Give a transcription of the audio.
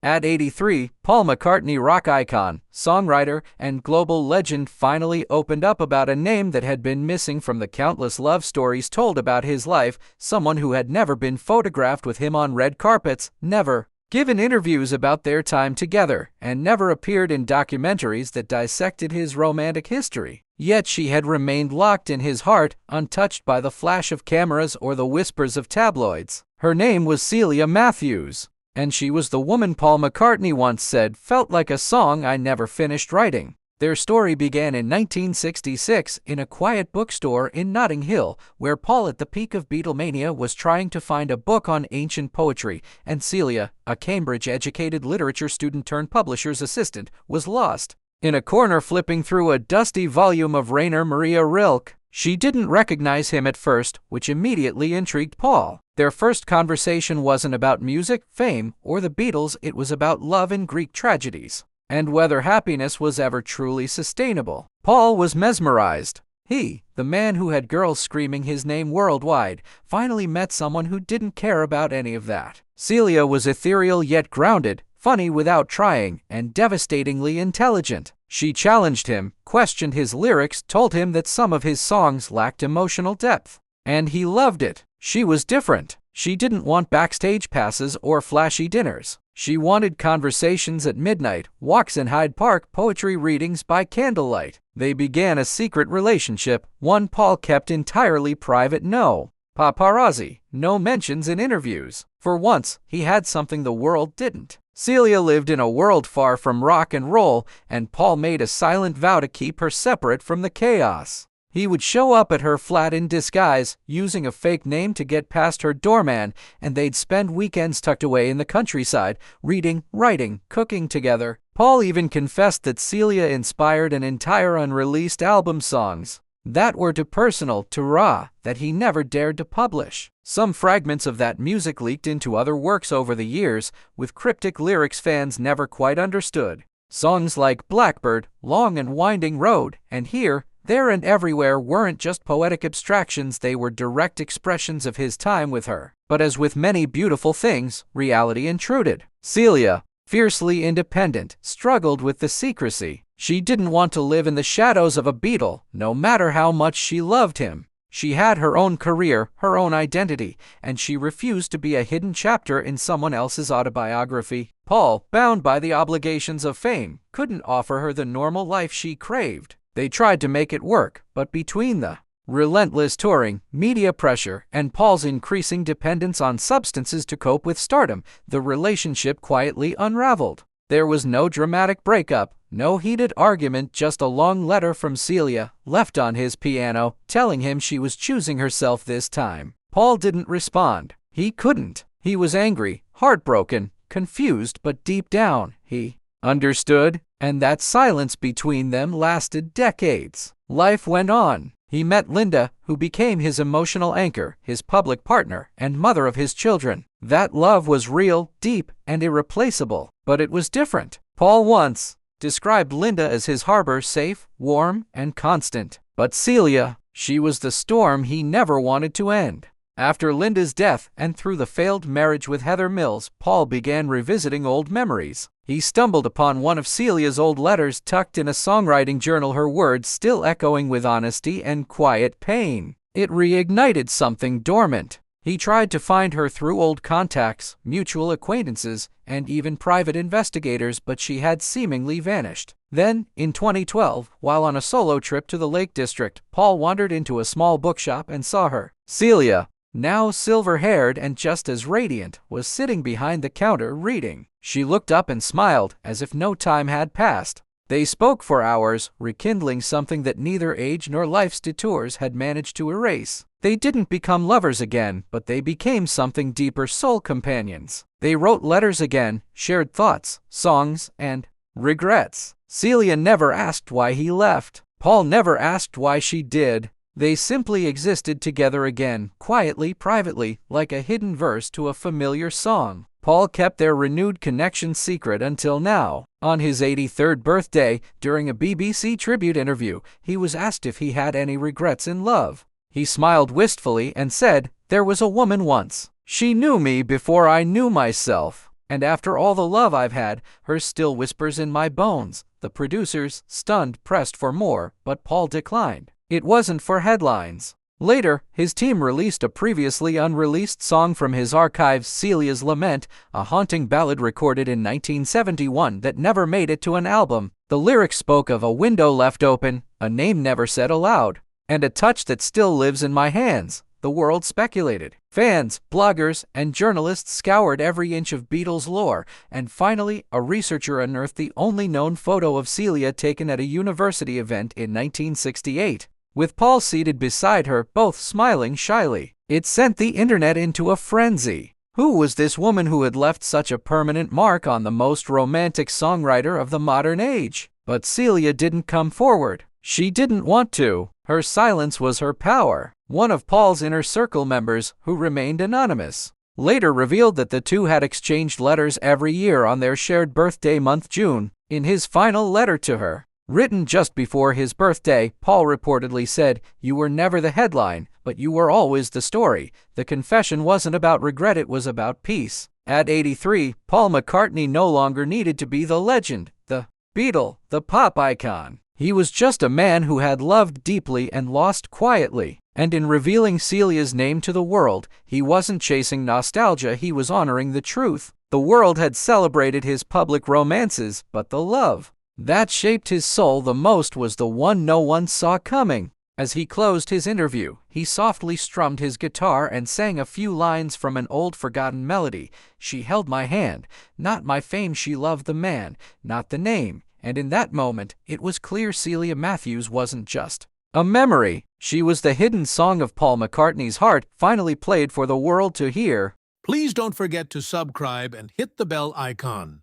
At 83, Paul McCartney, rock icon, songwriter, and global legend, finally opened up about a name that had been missing from the countless love stories told about his life, someone who had never been photographed with him on red carpets, never given interviews about their time together, and never appeared in documentaries that dissected his romantic history. Yet she had remained locked in his heart, untouched by the flash of cameras or the whispers of tabloids. Her name was Celia Matthews. And she was the woman Paul McCartney once said felt like a song I never finished writing. Their story began in 1966 in a quiet bookstore in Notting Hill, where Paul, at the peak of Beatlemania, was trying to find a book on ancient poetry, and Celia, a Cambridge-educated literature student turned publisher's assistant, was lost in a corner flipping through a dusty volume of Rainer Maria Rilke. She didn't recognize him at first, which immediately intrigued Paul. Their first conversation wasn't about music, fame, or the Beatles. It was about love and Greek tragedies, and whether happiness was ever truly sustainable. Paul was mesmerized. He, the man who had girls screaming his name worldwide, finally met someone who didn't care about any of that. Celia was ethereal yet grounded, funny without trying, and devastatingly intelligent. She challenged him, questioned his lyrics, told him that some of his songs lacked emotional depth. And he loved it. She was different. She didn't want backstage passes or flashy dinners. She wanted conversations at midnight, walks in Hyde Park, poetry readings by candlelight. They began a secret relationship, one Paul kept entirely private. No paparazzi, no mentions in interviews. For once, he had something the world didn't. Celia lived in a world far from rock and roll, and Paul made a silent vow to keep her separate from the chaos. He would show up at her flat in disguise, using a fake name to get past her doorman, and they'd spend weekends tucked away in the countryside, reading, writing, cooking together. Paul even confessed that Celia inspired an entire unreleased album songs that were too personal, too raw, that he never dared to publish. Some fragments of that music leaked into other works over the years, with cryptic lyrics fans never quite understood. Songs like Blackbird, Long and Winding Road, and Here, There and Everywhere weren't just poetic abstractions, they were direct expressions of his time with her. But as with many beautiful things, reality intruded. Celia, fiercely independent, struggled with the secrecy. She didn't want to live in the shadows of a Beatle, no matter how much she loved him. She had her own career, her own identity, and she refused to be a hidden chapter in someone else's autobiography. Paul, bound by the obligations of fame, couldn't offer her the normal life she craved. They tried to make it work, but between the relentless touring, media pressure, and Paul's increasing dependence on substances to cope with stardom, the relationship quietly unraveled. There was no dramatic breakup, no heated argument, just a long letter from Celia, left on his piano, telling him she was choosing herself this time. Paul didn't respond. He couldn't. He was angry, heartbroken, confused, but deep down, he understood, and that silence between them lasted decades. Life went on. He met Linda, who became his emotional anchor, his public partner, and mother of his children. That love was real, deep, and irreplaceable, but it was different. Paul once described Linda as his harbor, safe, warm, and constant. But Celia, she was the storm he never wanted to end. After Linda's death and through the failed marriage with Heather Mills, Paul began revisiting old memories. He stumbled upon one of Celia's old letters tucked in a songwriting journal, her words still echoing with honesty and quiet pain. It reignited something dormant. He tried to find her through old contacts, mutual acquaintances, and even private investigators, but she had seemingly vanished. Then, in 2012, while on a solo trip to the Lake District, Paul wandered into a small bookshop and saw her. Celia, now silver-haired and just as radiant, was sitting behind the counter reading. She looked up and smiled, as if no time had passed. They spoke for hours, rekindling something that neither age nor life's detours had managed to erase. They didn't become lovers again, but they became something deeper, soul companions. They wrote letters again, shared thoughts, songs, and regrets. Celia never asked why he left. Paul never asked why she did. They simply existed together again, quietly, privately, like a hidden verse to a familiar song. Paul kept their renewed connection secret until now. On his 83rd birthday, during a BBC tribute interview, he was asked if he had any regrets in love. He smiled wistfully and said, "There was a woman once. She knew me before I knew myself, And after all the love I've had, hers still whispers in my bones. The producers, stunned, pressed for more, but Paul declined. It wasn't for headlines. Later, his team released a previously unreleased song from his archives, Celia's Lament, a haunting ballad recorded in 1971 that never made it to an album. The lyrics spoke of a window left open, a name never said aloud, and a touch that still lives in my hands, the world speculated. Fans, bloggers, and journalists scoured every inch of Beatles lore, and finally, a researcher unearthed the only known photo of Celia taken at a university event in 1968. With Paul seated beside her, both smiling shyly. It sent the internet into a frenzy. Who was this woman who had left such a permanent mark on the most romantic songwriter of the modern age? But Celia didn't come forward. She didn't want to. Her silence was her power. One of Paul's inner circle members, who remained anonymous, later revealed that the two had exchanged letters every year on their shared birthday month, June. In his final letter to her, written just before his birthday, Paul reportedly said, "You were never the headline, but you were always the story." The confession wasn't about regret, it was about peace. At 83, Paul McCartney no longer needed to be the legend, the Beatle, the pop icon. He was just a man who had loved deeply and lost quietly. And in revealing Celia's name to the world, he wasn't chasing nostalgia, he was honoring the truth. The world had celebrated his public romances, but the love that shaped his soul the most was the one no one saw coming. As he closed his interview, he softly strummed his guitar and sang a few lines from an old forgotten melody. She held my hand, not my fame, she loved the man, not the name. And in that moment, it was clear Celia Matthews wasn't just a memory. She was the hidden song of Paul McCartney's heart, finally played for the world to hear. Please don't forget to subscribe and hit the bell icon.